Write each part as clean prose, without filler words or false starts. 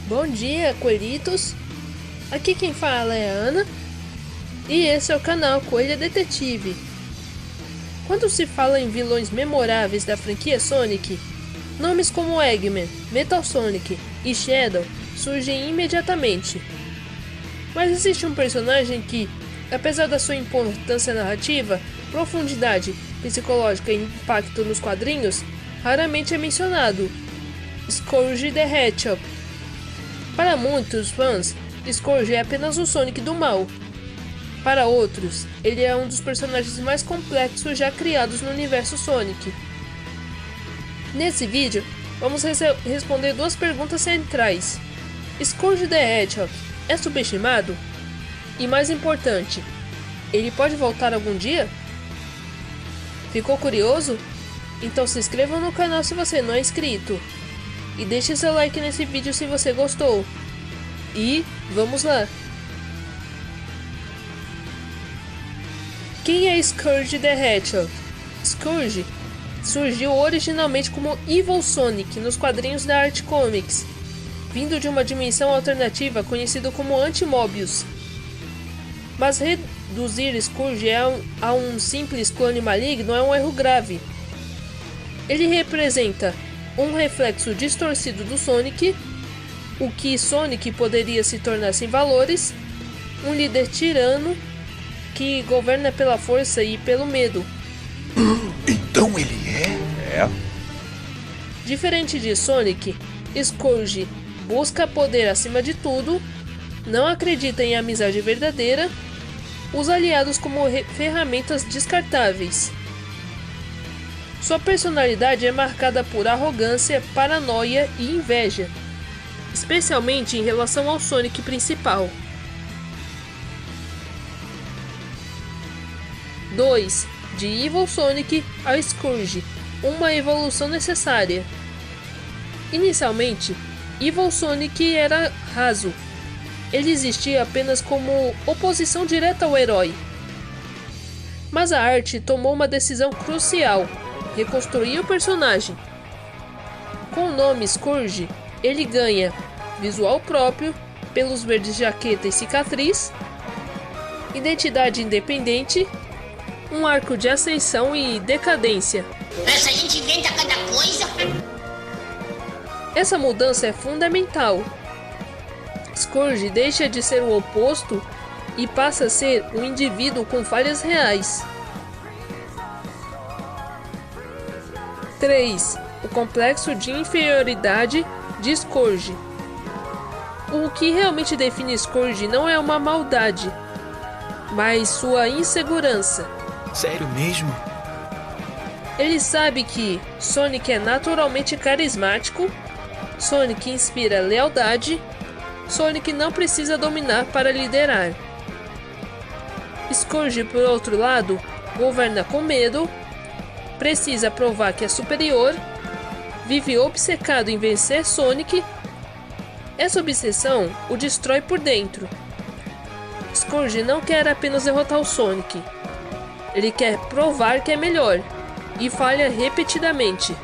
Bom dia, coelhitos! Aqui quem fala é a Ana e esse é o canal Coelha Detetive. Quando se fala em vilões memoráveis da franquia Sonic, nomes como Eggman, Metal Sonic e Shadow surgem imediatamente. Mas existe um personagem que, apesar da sua importância narrativa, profundidade psicológica e impacto nos quadrinhos, raramente é mencionado: Scourge the Hedgehog. Para muitos fãs, Scourge é apenas o Sonic do mal. Para outros, ele é um dos personagens mais complexos já criados no universo Sonic. Nesse vídeo, vamos responder duas perguntas centrais. Scourge the Hedgehog é subestimado? E mais importante, ele pode voltar algum dia? Ficou curioso? Então se inscreva no canal se você não é inscrito. E deixe seu like nesse vídeo se você gostou. E vamos lá! Quem é Scourge the Hedgehog? Scourge surgiu originalmente como Evil Sonic nos quadrinhos da Art Comics, vindo de uma dimensão alternativa conhecida como Anti-Mobius. Mas reduzir Scourge a um simples clone maligno é um erro grave. Ele representa um reflexo distorcido do Sonic, o que Sonic poderia se tornar sem valores, um líder tirano que governa pela força e pelo medo. Então ele é? Diferente de Sonic, Scourge busca poder acima de tudo, não acredita em amizade verdadeira, usa aliados como ferramentas descartáveis. Sua personalidade é marcada por arrogância, paranoia e inveja, especialmente em relação ao Sonic principal. 2. De Evil Sonic a Scourge, uma evolução necessária. Inicialmente, Evil Sonic era raso. Ele existia apenas como oposição direta ao herói. Mas a arte tomou uma decisão crucial: reconstruir o personagem. Com o nome Scourge, ele ganha visual próprio, pelos verdes jaqueta e cicatriz, identidade independente, um arco de ascensão e decadência. Essa gente inventa cada coisa. Essa mudança é fundamental. Scourge deixa de ser o oposto e passa a ser um indivíduo com falhas reais. 3. O complexo de inferioridade de Scourge. O que realmente define Scourge não é uma maldade, mas sua insegurança. Sério mesmo? Ele sabe que Sonic é naturalmente carismático, Sonic inspira lealdade, Sonic não precisa dominar para liderar. Scourge, por outro lado, governa com medo, precisa provar que é superior, vive obcecado em vencer Sonic. Essa obsessão o destrói por dentro. Scourge não quer apenas derrotar o Sonic. Ele quer provar que é melhor e falha repetidamente.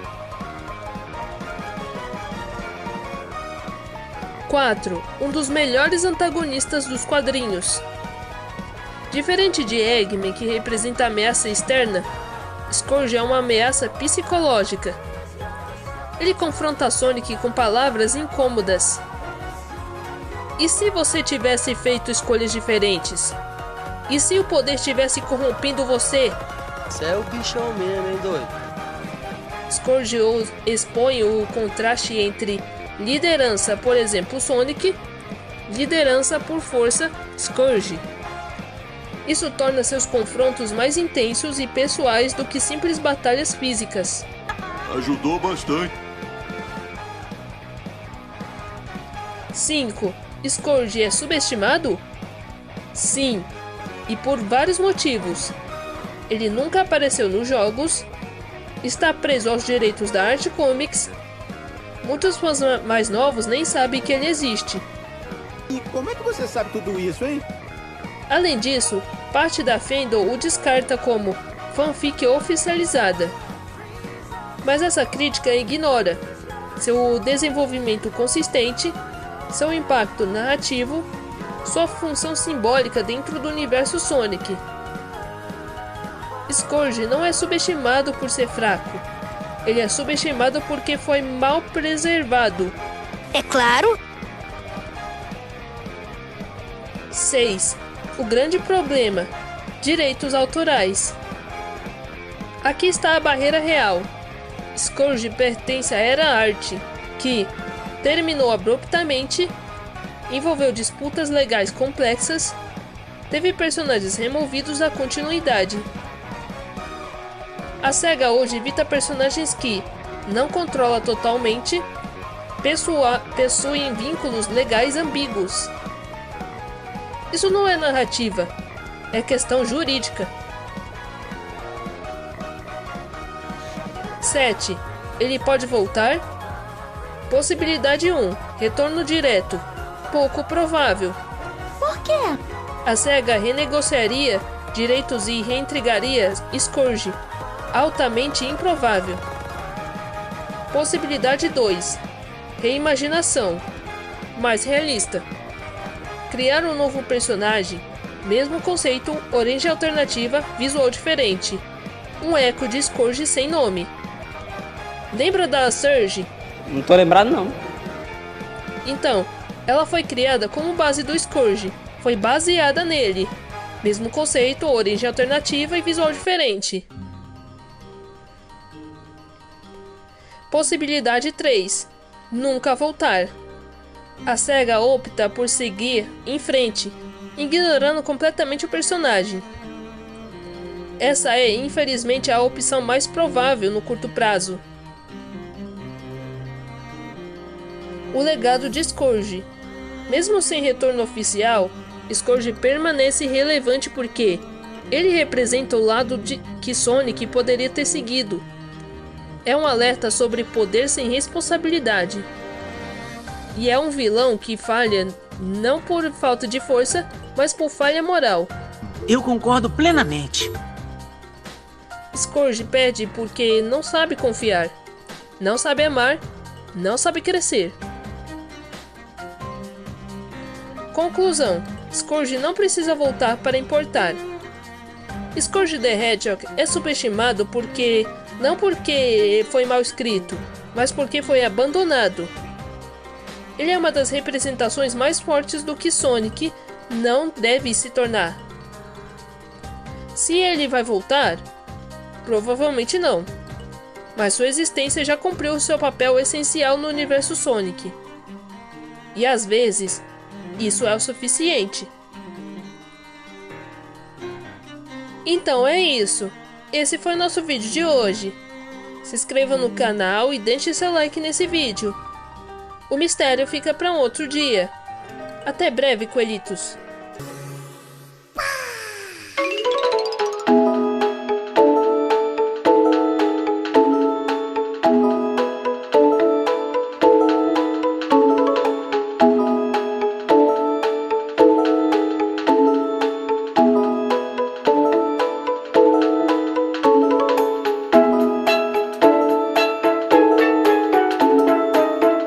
4. Um dos melhores antagonistas dos quadrinhos. Diferente de Eggman, que representa ameaça externa, Scourge é uma ameaça psicológica. Ele confronta Sonic com palavras incômodas. E se você tivesse feito escolhas diferentes? E se o poder estivesse corrompendo você? Você é o bichão mesmo, hein, doido? Scourge expõe o contraste entre liderança, por exemplo, Sonic, liderança por força, Scourge. Isso torna seus confrontos mais intensos e pessoais do que simples batalhas físicas. Ajudou bastante. 5. Scourge é subestimado? Sim, e por vários motivos. Ele nunca apareceu nos jogos, está preso aos direitos da Art Comics, muitos fãs mais novos nem sabem que ele existe. E como é que você sabe tudo isso, hein? Além disso, parte da fandom o descarta como fanfic oficializada. Mas essa crítica ignora seu desenvolvimento consistente seu impacto narrativo, sua função simbólica dentro do universo Sonic. Scourge não é subestimado por ser fraco. Ele é subestimado porque foi mal preservado. É claro. 6. O grande problema: direitos autorais. Aqui está a barreira real. Scourge pertence à Era Arte, que terminou abruptamente, envolveu disputas legais complexas, teve personagens removidos da continuidade. A SEGA hoje evita personagens que não controla totalmente, possuem vínculos legais ambíguos. Isso não é narrativa, é questão jurídica. 7. Ele pode voltar? Possibilidade 1. Retorno direto. Pouco provável. Por quê? A SEGA renegociaria direitos e reintegraria Scourge. Altamente improvável. Possibilidade 2. Reimaginação. Mais realista. Criar um novo personagem. Mesmo conceito, origem alternativa, visual diferente. Um eco de Scourge sem nome. Lembra da Surge? Não tô lembrado não. Então, ela foi criada como base do Scourge. Foi baseada nele. Mesmo conceito, origem alternativa e visual diferente. Possibilidade 3. Nunca voltar. A SEGA opta por seguir em frente, ignorando completamente o personagem. Essa é, infelizmente, a opção mais provável no curto prazo. O legado de Scourge. Mesmo sem retorno oficial, Scourge permanece relevante porque ele representa o lado que Sonic poderia ter seguido. É um alerta sobre poder sem responsabilidade. E é um vilão que falha não por falta de força, mas por falha moral. Eu concordo plenamente. Scourge perde porque não sabe confiar, não sabe amar, não sabe crescer. Conclusão: Scourge não precisa voltar para importar. Scourge the Hedgehog é subestimado não porque foi mal escrito, mas porque foi abandonado. Ele é uma das representações mais fortes do que Sonic não deve se tornar. Se ele vai voltar? Provavelmente não. Mas sua existência já cumpriu seu papel essencial no universo Sonic. E às vezes, isso é o suficiente. Então é isso. Esse foi o nosso vídeo de hoje. Se inscreva no canal e deixe seu like nesse vídeo. O mistério fica para um outro dia. Até breve, coelhitos.